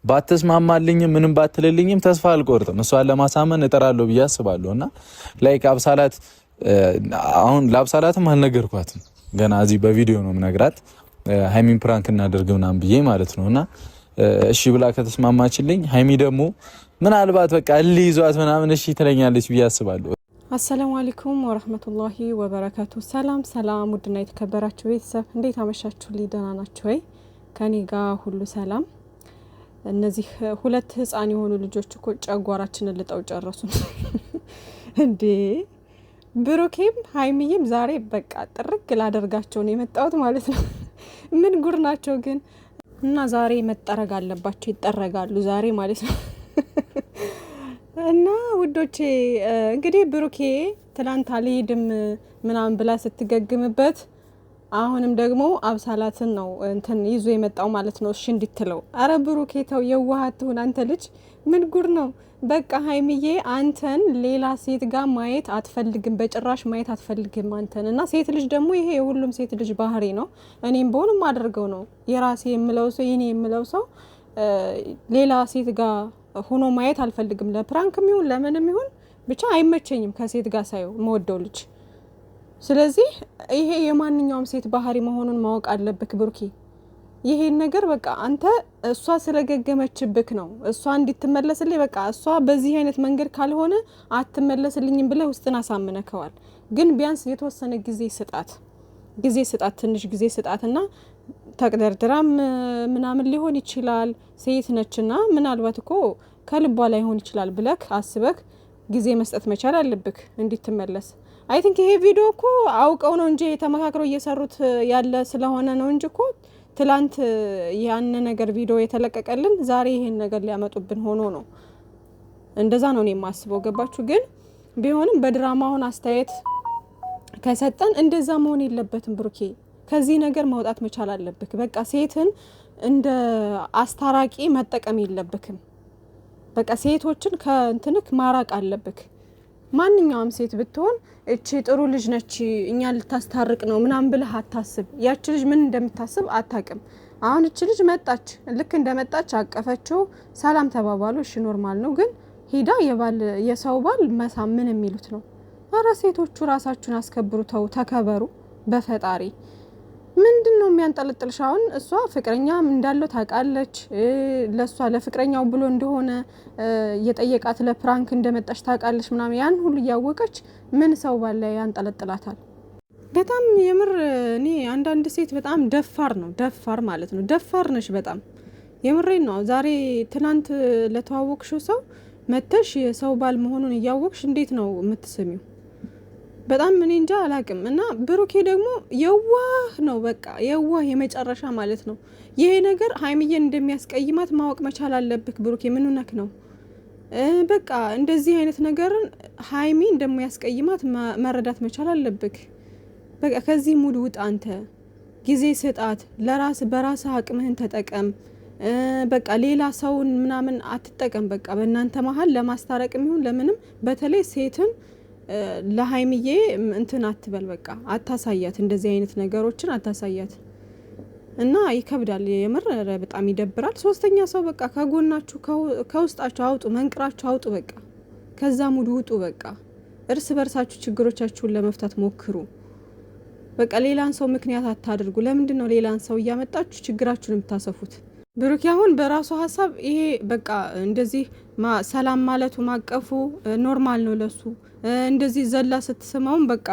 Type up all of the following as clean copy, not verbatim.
ባትስማማልኝም ምንም ባትልልኝም ተስፋ አልቆርጥም። እሷን ለማሳመን እጠራለሁ ብዬ አስባለሁና ላይክ አብሳላት አሁን ለአብሳላትም አልነገርኳትም ገና እዚህ በቪዲዮ ነው የምነግራት ሃይሚን ፕራንክ እናደርግ ምናምን ብዬ ማለት ነውና እሺ ብላ ከተስማማችልኝ ሃይሚ ደግሞ ምናልባት በቃ ልይዟት ምናምን እሺ ትለኛለች ብዬ አስባለሁ። አሰላሙ አለይኩም ወራህመቱላሂ ወበረካቱ። ሰላም ሰላም፣ ውድና የተከበራችሁ ቤተሰብ እንዴት አመሻችሁ? ደህና ናችሁ ወይ? ከኔ ጋር ሁሉ ሰላም። እነዚህ ሁለት ህፃን የሆኑ ልጆች እኮ ጨጓራችንን ልጠው ጨረሱ እንዴ! ብሩኬም ሃይሚዬም ዛሬ በቃ ጥርግ ላደርጋቸው ነው የመጣሁት ማለት ነው። ምን ጉር ናቸው ግን! እና ዛሬ መጠረግ አለባቸው፣ ይጠረጋሉ ዛሬ ማለት ነው። እና ውዶቼ እንግዲህ ብሩኬ ትላንት አልሄድም ምናምን ብላ ስትገግምበት አሁንም ደግሞ አብሳላትን ነው እንትን ይዞ የመጣው ማለት ነው። እሺ እንድትለው አረ ብሩኬ ተው፣ የዋሃትሁን አንተ ልጅ። ምን ጉር ነው! በቃ ሃይሚዬ አንተን ሌላ ሴት ጋር ማየት አትፈልግም፣ በጭራሽ ማየት አትፈልግም አንተን። እና ሴት ልጅ ደግሞ ይሄ የሁሉም ሴት ልጅ ባህሪ ነው። እኔም በሆንም አድርገው ነው የራሴ የምለው ሰው የኔ የምለው ሰው ሌላ ሴት ጋር ሆኖ ማየት አልፈልግም። ለፕራንክም ይሁን ለምንም ይሁን ብቻ አይመቸኝም ከሴት ጋር ሳየው መወደው ልጅ። ስለዚህ ይሄ የማንኛውም ሴት ባህሪ መሆኑን ማወቅ አለብክ ብሩኬ። ይሄን ነገር በቃ አንተ እሷ ስለገገመችብክ ነው እሷ እንድትመለስልኝ በቃ እሷ በዚህ አይነት መንገድ ካልሆነ አትመለስልኝም ብለህ ውስጥን አሳምነከዋል። ግን ቢያንስ የተወሰነ ጊዜ ስጣት፣ ትንሽ ጊዜ ስጣትና ተቅደርድራም ምናምን ሊሆን ይችላል። ሴት ነችና ምናልባት እኮ ከልቧ ላይ ሆን ይችላል ብለክ አስበክ ጊዜ መስጠት መቻል አለብክ እንድትመለስ። አይ ቲንክ ይሄ ቪዲዮ እኮ አውቀው ነው እንጂ ተመካክረው እየሰሩት ያለ ስለሆነ ነው እንጂ እኮ ትላንት ያን ነገር ቪዲዮ የተለቀቀልን ዛሬ ይሄን ነገር ሊያመጡብን ሆኖ ነው። እንደዛ ነው እኔ የማስበው። ገባችሁ? ግን ቢሆንም በድራማውን አስተያየት ከሰጠን እንደዛ መሆን የለበትም ብሩኬ። ከዚህ ነገር ማውጣት መቻል አለብክ። በቃ ሴትን እንደ አስታራቂ መጠቀም የለብክም። በቃ ሴቶችን ከእንትንክ ማራቅ አለብክ። ማንኛውም ሴት ብትሆን እቺ ጥሩ ልጅ ነች እኛ ልታስታርቅ ነው ምናምን ብለህ አታስብ። ያቺ ልጅ ምን እንደምታስብ አታቅም። አሁን እቺ ልጅ መጣች፣ ልክ እንደመጣች አቀፈችው፣ ሰላም ተባባሉ። እሺ ኖርማል ነው። ግን ሂዳ የሰው ባል መሳምን የሚሉት ነው። አረ ሴቶቹ ራሳችሁን አስከብሩ፣ ተው ተከበሩ በፈጣሪ። ምንድነው የሚያንጠለጥልሽ? አሁን እሷ ፍቅረኛ እንዳለው ታውቃለች። ለሷ ለፍቅረኛው ብሎ እንደሆነ የጠየቃት ለፕራንክ እንደመጣች ታውቃለች ምናምን። ያን ሁሉ እያወቀች ምን ሰው ባለ ያንጠለጥላታል? በጣም የምር እኔ አንዳንድ ሴት በጣም ደፋር ማለት ነው። ደፋር ነሽ በጣም የምሬን ነው። ዛሬ ትናንት ለተዋወቅሽው ሰው መተሽ የሰው ባል መሆኑን እያወቅሽ እንዴት ነው የምትስሚው? በጣም እኔ እንጃ አላቅም። እና ብሩኬ ደግሞ የዋህ ነው፣ በቃ የዋህ የመጨረሻ ማለት ነው። ይሄ ነገር ሃይሚዬን እንደሚያስቀይማት ማወቅ መቻል አለብክ ብሩኬ። ምን ነክ ነው? በቃ እንደዚህ አይነት ነገርን ሃይሚ እንደሚያስቀይማት መረዳት መቻል አለብክ። በቃ ከዚህ ሙድ ውጣ አንተ። ጊዜ ስጣት፣ በራስ አቅምህን ተጠቀም። በቃ ሌላ ሰውን ምናምን አትጠቀም። በቃ በእናንተ መሀል ለማስታረቅም ይሁን ለምንም በተለይ ሴትን ለሃይሚዬ እንትን አትበል። በቃ አታሳያት፣ እንደዚህ አይነት ነገሮችን አታሳያት። እና ይከብዳል የምር በጣም ይደብራል። ሶስተኛ ሰው በቃ ከጎናችሁ ከውስጣችሁ አውጡ፣ መንቅራችሁ አውጡ። በቃ ከዛ ሙድ ውጡ። በቃ እርስ በርሳችሁ ችግሮቻችሁን ለመፍታት ሞክሩ። በቃ ሌላን ሰው ምክንያት አታድርጉ። ለምንድን ነው ሌላን ሰው እያመጣችሁ ችግራችሁን የምታሰፉት? ብሩክ አሁን በራሱ ሀሳብ ይሄ በቃ እንደዚህ ሰላም ማለቱ ማቀፉ ኖርማል ነው ለሱ። እንደዚህ ዘላ ስትስማውን በቃ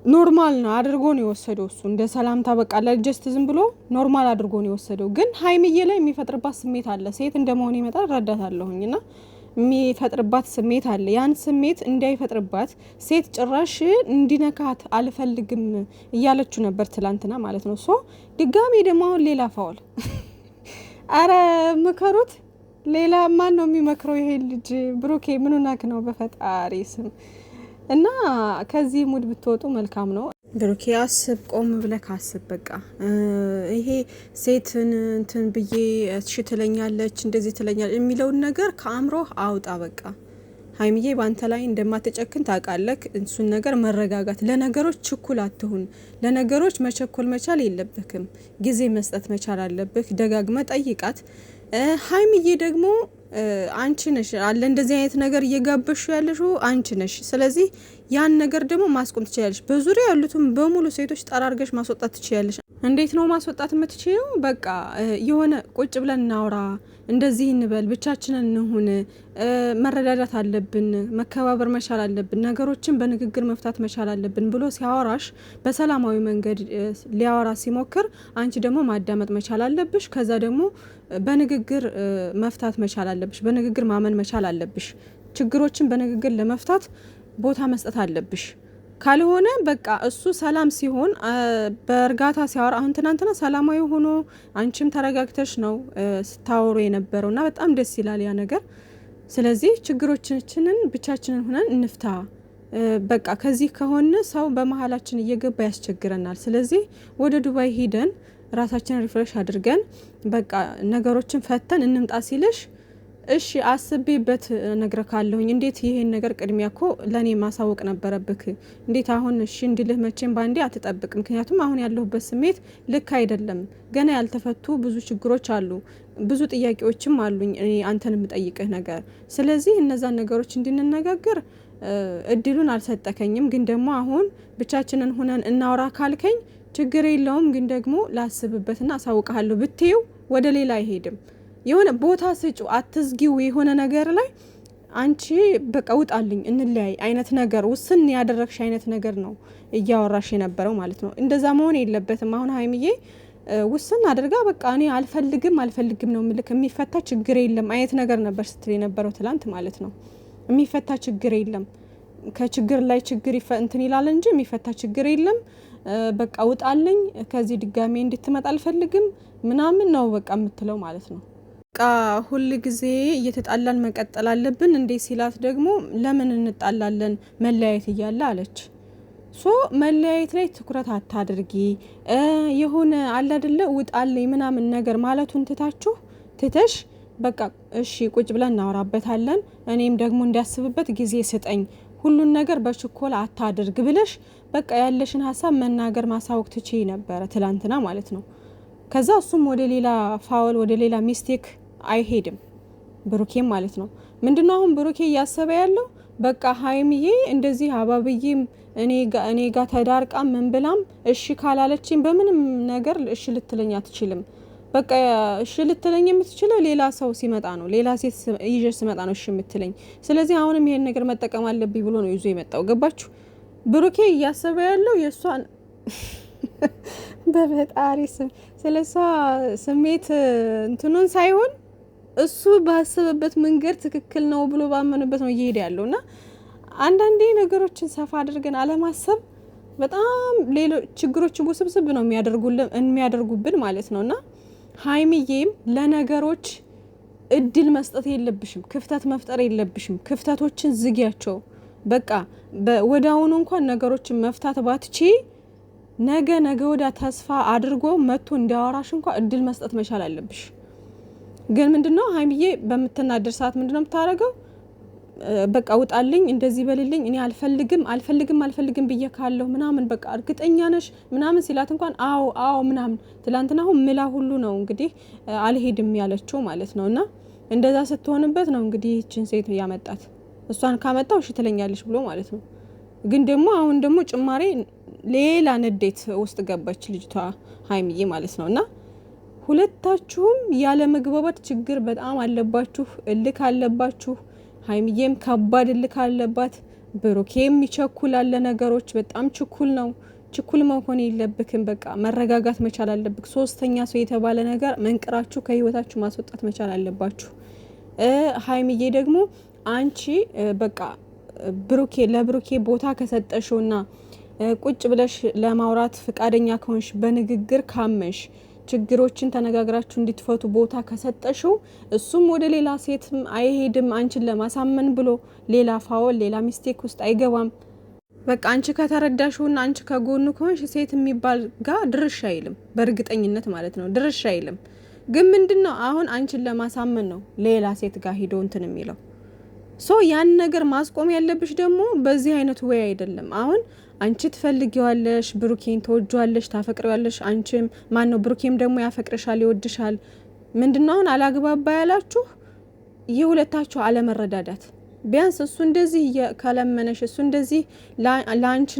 ኖርማል ነው አድርጎ ነው የወሰደው እሱ። እንደ ሰላምታ በቃ ለጀስት ዝም ብሎ ኖርማል አድርጎ ነው የወሰደው። ግን ሃይሚዬ ላይ የሚፈጥርባት ስሜት አለ። ሴት እንደመሆን ይመጣል ረዳታለሁኝና የሚፈጥርባት ስሜት አለ። ያን ስሜት እንዳይፈጥርባት ሴት ጭራሽ እንዲነካት አልፈልግም እያለችው ነበር ትላንትና ማለት ነው። ሶ ድጋሚ ደግሞ አሁን ሌላ ፋውል አረ ምከሩት። ሌላ ማን ነው የሚመክረው? ይሄ ልጅ ብሩኬ ምን ሆነክ ነው በፈጣሪ ስም? እና ከዚህ ሙድ ብትወጡ መልካም ነው። ብሩኬ አስብ፣ ቆም ብለህ አስብ። በቃ ይሄ ሴትን እንትን ብዬ እሺ ትለኛለች እንደዚህ ትለኛለች የሚለውን ነገር ከአእምሮህ አውጣ። በቃ ሃይሚዬ ባንተ ላይ እንደማትጨክን ታውቃለህ። እሱን ነገር መረጋጋት፣ ለነገሮች ችኩል አትሁን። ለነገሮች መቸኮል መቻል የለብክም። ጊዜ መስጠት መቻል አለብክ። ደጋግመ ጠይቃት። ሀይሚዬ ደግሞ አንቺ ነሽ አለ እንደዚህ አይነት ነገር እየጋበሹ ያለሽው አንቺ ነሽ። ስለዚህ ያን ነገር ደግሞ ማስቆም ትችያለሽ። በዙሪያ ያሉትም በሙሉ ሴቶች ጠራርገሽ ማስወጣት ትችያለሽ። እንዴት ነው ማስወጣት የምትችይው? በቃ የሆነ ቁጭ ብለን እናውራ፣ እንደዚህ እንበል፣ ብቻችንን እንሁን፣ መረዳዳት አለብን፣ መከባበር መቻል አለብን፣ ነገሮችን በንግግር መፍታት መቻል አለብን ብሎ ሲያወራሽ በሰላማዊ መንገድ ሊያወራ ሲሞክር አንቺ ደግሞ ማዳመጥ መቻል አለብሽ። ከዛ ደግሞ በንግግር መፍታት መቻል አለብሽ። በንግግር ማመን መቻል አለብሽ። ችግሮችን በንግግር ለመፍታት ቦታ መስጠት አለብሽ። ካልሆነ በቃ እሱ ሰላም ሲሆን በእርጋታ ሲያወራ አሁን ትናንትና ሰላማዊ ሆኖ አንቺም ተረጋግተሽ ነው ስታወሩ የነበረውና በጣም ደስ ይላል ያ ነገር። ስለዚህ ችግሮቻችንን ብቻችንን ሆነን እንፍታ። በቃ ከዚህ ከሆነ ሰው በመሀላችን እየገባ ያስቸግረናል። ስለዚህ ወደ ዱባይ ሂደን ራሳችንን ሪፍሬሽ አድርገን በቃ ነገሮችን ፈተን እንምጣ ሲልሽ እሺ አስቤበት ነግረካለሁኝ። እንዴት ይሄን ነገር ቅድሚያ እኮ ለኔ ማሳወቅ ነበረብክ። እንዴት አሁን እሺ እንድልህ መቼም ባንዴ አትጠብቅ። ምክንያቱም አሁን ያለሁበት ስሜት ልክ አይደለም። ገና ያልተፈቱ ብዙ ችግሮች አሉ፣ ብዙ ጥያቄዎችም አሉኝ እኔ አንተን የምጠይቅህ ነገር። ስለዚህ እነዛን ነገሮች እንድንነጋገር እድሉን አልሰጠከኝም። ግን ደግሞ አሁን ብቻችንን ሆነን እናውራ ካልከኝ ችግር የለውም። ግን ደግሞ ላስብበትና አሳውቃለሁ ብትይው ወደ ሌላ አይሄድም። የሆነ ቦታ ስጩ፣ አትዝጊው። የሆነ ነገር ላይ አንቺ በቃ ውጣልኝ እንለያይ አይነት ነገር ውስን ያደረግሽ አይነት ነገር ነው እያወራሽ የነበረው ማለት ነው። እንደዛ መሆን የለበትም። አሁን ሀይሚዬ ውስን አድርጋ በቃ እኔ አልፈልግም ነው ምልክ የሚፈታ ችግር የለም አይነት ነገር ነበር ስትል የነበረው ትላንት ማለት ነው። የሚፈታ ችግር የለም፣ ከችግር ላይ ችግር እንትን ይላል እንጂ የሚፈታ ችግር የለም። በቃ ውጣልኝ፣ ከዚህ ድጋሜ እንድትመጣ አልፈልግም ምናምን ነው በቃ የምትለው ማለት ነው። በቃ ሁል ጊዜ እየተጣላን መቀጠል አለብን እንዴ ሲላት ደግሞ ለምን እንጣላለን መለያየት እያለ አለች። ሶ መለያየት ላይ ትኩረት አታድርጊ። የሆነ አለ አይደለ ውጣልኝ ምናምን ነገር ማለቱን ትተሽ በቃ እሺ ቁጭ ብለን እናወራበታለን፣ እኔም ደግሞ እንዲያስብበት ጊዜ ስጠኝ፣ ሁሉን ነገር በችኮላ አታድርግ ብለሽ በቃ ያለሽን ሀሳብ መናገር ማሳወቅ ትችይ ነበረ ትላንትና ማለት ነው። ከዛ እሱም ወደ ሌላ ፋውል ወደ ሌላ ሚስቴክ አይሄድም ብሩኬም ማለት ነው። ምንድነው አሁን ብሩኬ እያሰበ ያለው በቃ ሀይሚዬ እንደዚህ አባብዬም እኔ ጋር ተዳርቃ ምን ብላም እሺ ካላለችኝ በምንም ነገር እሺ ልትለኝ አትችልም። በቃ እሺ ልትለኝ የምትችለው ሌላ ሰው ሲመጣ ነው፣ ሌላ ሴት ይዤ ሲመጣ ነው እሺ የምትለኝ። ስለዚህ አሁንም ይሄን ነገር መጠቀም አለብኝ ብሎ ነው ይዞ የመጣው። ገባችሁ? ብሩኬ እያሰበ ያለው የእሷን በፈጣሪ ስም ስለሷ ስሜት እንትኑን ሳይሆን እሱ ባሰበበት መንገድ ትክክል ነው ብሎ ባመነበት ነው እየሄደ ያለው። እና አንዳንዴ ነገሮችን ሰፋ አድርገን አለማሰብ በጣም ሌሎች ችግሮችን ውስብስብ ነው የሚያደርጉብን ማለት ነው። እና ሀይሚዬም ለነገሮች እድል መስጠት የለብሽም፣ ክፍተት መፍጠር የለብሽም። ክፍተቶችን ዝጊያቸው። በቃ ወዲያውኑ እንኳን ነገሮችን መፍታት ባትቺ ነገ ወዳ ተስፋ አድርጎ መጥቶ እንዲያወራሽ እንኳን እድል መስጠት መቻል አለብሽ። ግን ምንድነው ሀይሚዬ በምትናደር ሰዓት ምንድነው የምታደርገው? በቃ ውጣልኝ፣ እንደዚህ በልልኝ፣ እኔ አልፈልግም ብዬ ካለሁ ምናምን በቃ እርግጠኛ ነሽ ምናምን ሲላት እንኳን አዎ ምናምን ትላንትና አሁን ምላ ሁሉ ነው እንግዲህ አልሄድም ያለችው ማለት ነው። እና እንደዛ ስትሆንበት ነው እንግዲህ ይህችን ሴት ያመጣት። እሷን ካመጣው እሺ ትለኛለች ብሎ ማለት ነው። ግን ደግሞ አሁን ደግሞ ጭማሬ ሌላ ንዴት ውስጥ ገባች ልጅቷ ሀይሚዬ ማለት ነው። እና ሁለታችሁም ያለ መግባባት ችግር በጣም አለባችሁ፣ እልክ አለባችሁ። ሀይሚዬም ከባድ እልክ አለባት፣ ብሩኬም ይቸኩላል ነገሮች፣ በጣም ችኩል ነው። ችኩል መሆን የለብክም። በቃ መረጋጋት መቻል አለብክ። ሶስተኛ ሰው የተባለ ነገር መንቅራችሁ ከህይወታችሁ ማስወጣት መቻል አለባችሁ። ሀይሚዬ ደግሞ አንቺ በቃ ለብሩኬ ቦታ ከሰጠሽውና ቁጭ ብለሽ ለማውራት ፍቃደኛ ከሆንሽ በንግግር ካመሽ ችግሮችን ተነጋግራችሁ እንድትፈቱ ቦታ ከሰጠሽው እሱም ወደ ሌላ ሴት አይሄድም። አንቺን ለማሳመን ብሎ ሌላ ፋውል ሌላ ሚስቴክ ውስጥ አይገባም። በቃ አንቺ ከተረዳሽውና አንቺ ከጎኑ ከሆንሽ ሴት የሚባል ጋር ድርሽ አይልም፣ በእርግጠኝነት ማለት ነው ድርሽ አይልም። ግን ምንድነው አሁን አንቺን ለማሳመን ነው ሌላ ሴት ጋር ሂዶ እንትን የሚለው። ያን ነገር ማስቆም ያለብሽ ደግሞ በዚህ አይነት ወይ አይደለም። አሁን አንቺ ትፈልጊዋለሽ፣ ብሩኬን ተወጇለሽ፣ ታፈቅሪዋለሽ። አንቺም ማን ነው ብሩኬም ደግሞ ያፈቅርሻል፣ ይወድሻል። ምንድነው አላግባባ ያላችሁ የሁለታችሁ አለመረዳዳት። ቢያንስ እሱ እንደዚህ ከለመነሽ እሱ እንደዚህ ላንቺ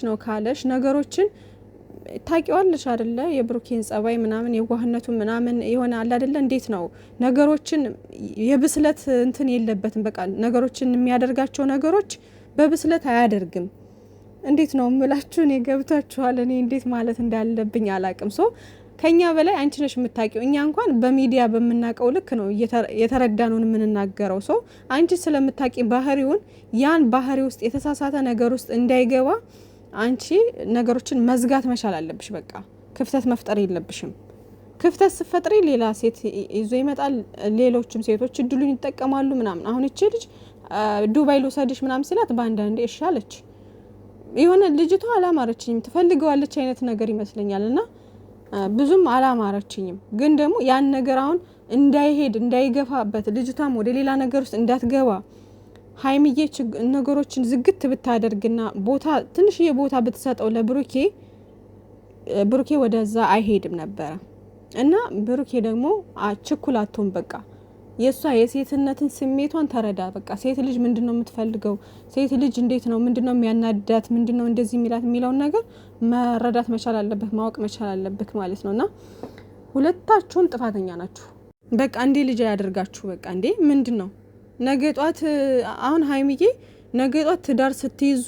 ነው ካለሽ ነገሮችን ታቂዋለሽ አይደለ? የብሩኬን ጸባይ ምናምን የዋህነቱ ምናምን የሆነ አለ አይደለ? እንዴት ነው ነገሮችን የብስለት እንትን የለበትም። በቃ ነገሮችን የሚያደርጋቸው ነገሮች በብስለት አያደርግም። እንዴት ነው ምላችሁ? እኔ ገብታችኋል? እኔ እንዴት ማለት እንዳለብኝ አላቅም። ሶ ከኛ በላይ አንቺ ነሽ የምታቂው። እኛ እንኳን በሚዲያ በምናቀው ልክ ነው የተረዳነውን የምንናገረው። ሶ አንቺ ስለምታቂ ባህሪውን ያን ባህሪ ውስጥ የተሳሳተ ነገር ውስጥ እንዳይገባ አንቺ ነገሮችን መዝጋት መቻል አለብሽ። በቃ ክፍተት መፍጠር የለብሽም። ክፍተት ስፈጥሪ ሌላ ሴት ይዞ ይመጣል። ሌሎችም ሴቶች እድሉን ይጠቀማሉ ምናምን። አሁን እቺ ልጅ ዱባይ ልውሰድሽ ምናምን ሲላት በአንዳንዴ እሺ አለች። የሆነ ልጅቷ አላማረችኝም፣ ትፈልገዋለች አይነት ነገር ይመስለኛል። እና ብዙም አላማረችኝም። ግን ደግሞ ያን ነገር አሁን እንዳይሄድ እንዳይገፋበት ልጅቷም ወደ ሌላ ነገር ውስጥ እንዳትገባ ሀይሚዬ ነገሮችን ዝግት ብታደርግና ቦታ ትንሽዬ ቦታ ብትሰጠው ለብሩኬ ብሩኬ ወደዛ አይሄድም ነበረ። እና ብሩኬ ደግሞ ችኩላቶን በቃ የሷ የሴትነትን ስሜቷን ተረዳ። በቃ ሴት ልጅ ምንድነው የምትፈልገው? ሴት ልጅ እንዴት ነው ምንድነው የሚያናዳት? ምንድነው እንደዚህ የሚላት የሚለውን ነገር መረዳት መቻል አለበት፣ ማወቅ መቻል አለበት ማለት ነውና ሁለታችሁም ጥፋተኛ ናችሁ። በቃ እንዴ ልጅ ያደርጋችሁ። በቃ እንዴ ምንድነው ነገ ጧት አሁን ሀይሚዬ ነገ ጧት ትዳር ስትይዙ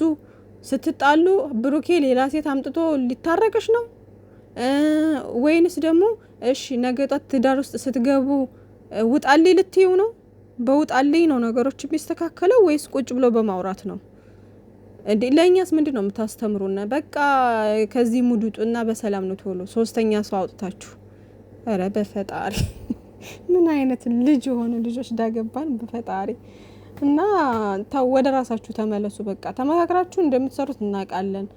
ስትጣሉ ብሩኬ ሌላ ሴት አምጥቶ ሊታረቅሽ ነው ወይንስ ደግሞ እሺ ነገ ጧት ትዳር ውስጥ ስትገቡ ውጣልኝ ልትዩ ነው? በውጣልኝ ነው ነገሮች የሚስተካከለው ወይስ ቁጭ ብሎ በማውራት ነው? እንዴ ለእኛስ ምንድን ነው የምታስተምሩና? በቃ ከዚህ ሙድ ውጡና በሰላም ነው ቶሎ ሶስተኛ ሰው አውጥታችሁ። ኧረ በፈጣሪ ምን አይነት ልጅ የሆኑ ልጆች ዳገባን በፈጣሪ። እና ወደ ራሳችሁ ተመለሱ። በቃ ተመካክራችሁ እንደምትሰሩት እናውቃለን።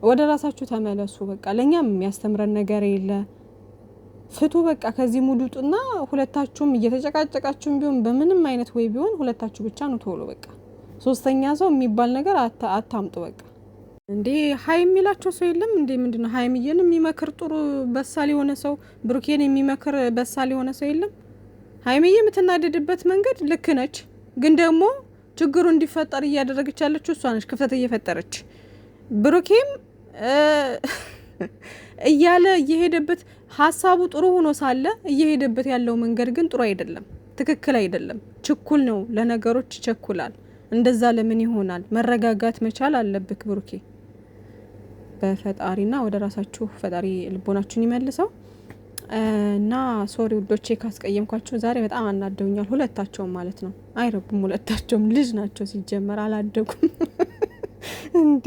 ወደ ራሳችሁ ተመለሱ። በቃ ለእኛም የሚያስተምረን ነገር የለ። ፍቱ በቃ ከዚህ ሙድ ውጡና ሁለታችሁም እየተጨቃጨቃችሁም ቢሆን በምንም አይነት ወይ ቢሆን ሁለታችሁ ብቻ ነው ቶሎ። በቃ ሶስተኛ ሰው የሚባል ነገር አታምጡ። በቃ እንዴ ሀይ የሚላቸው ሰው የለም እንዴ? ምንድነው ሀይሚዬን የሚመክር ጥሩ በሳል የሆነ ሰው፣ ብሩኬን የሚመክር በሳል የሆነ ሰው የለም? ሀይሚዬ የምትናደድበት መንገድ ልክ ነች፣ ግን ደግሞ ችግሩ እንዲፈጠር እያደረገች ያለችው እሷ ነች፣ ክፍተት እየፈጠረች። ብሩኬም እያለ እየሄደበት ሀሳቡ ጥሩ ሆኖ ሳለ እየሄደበት ያለው መንገድ ግን ጥሩ አይደለም፣ ትክክል አይደለም። ችኩል ነው፣ ለነገሮች ይቸኩላል። እንደዛ ለምን ይሆናል? መረጋጋት መቻል አለብክ ብሩኬ። በፈጣሪና ወደ ራሳችሁ ፈጣሪ ልቦናችሁን ይመልሰው። እና ሶሪ ውዶቼ ካስቀየምኳችሁ ዛሬ በጣም አናደውኛል፣ ሁለታቸውም ማለት ነው። አይረቡም፣ ሁለታቸውም ልጅ ናቸው ሲጀመር፣ አላደጉም እንዴ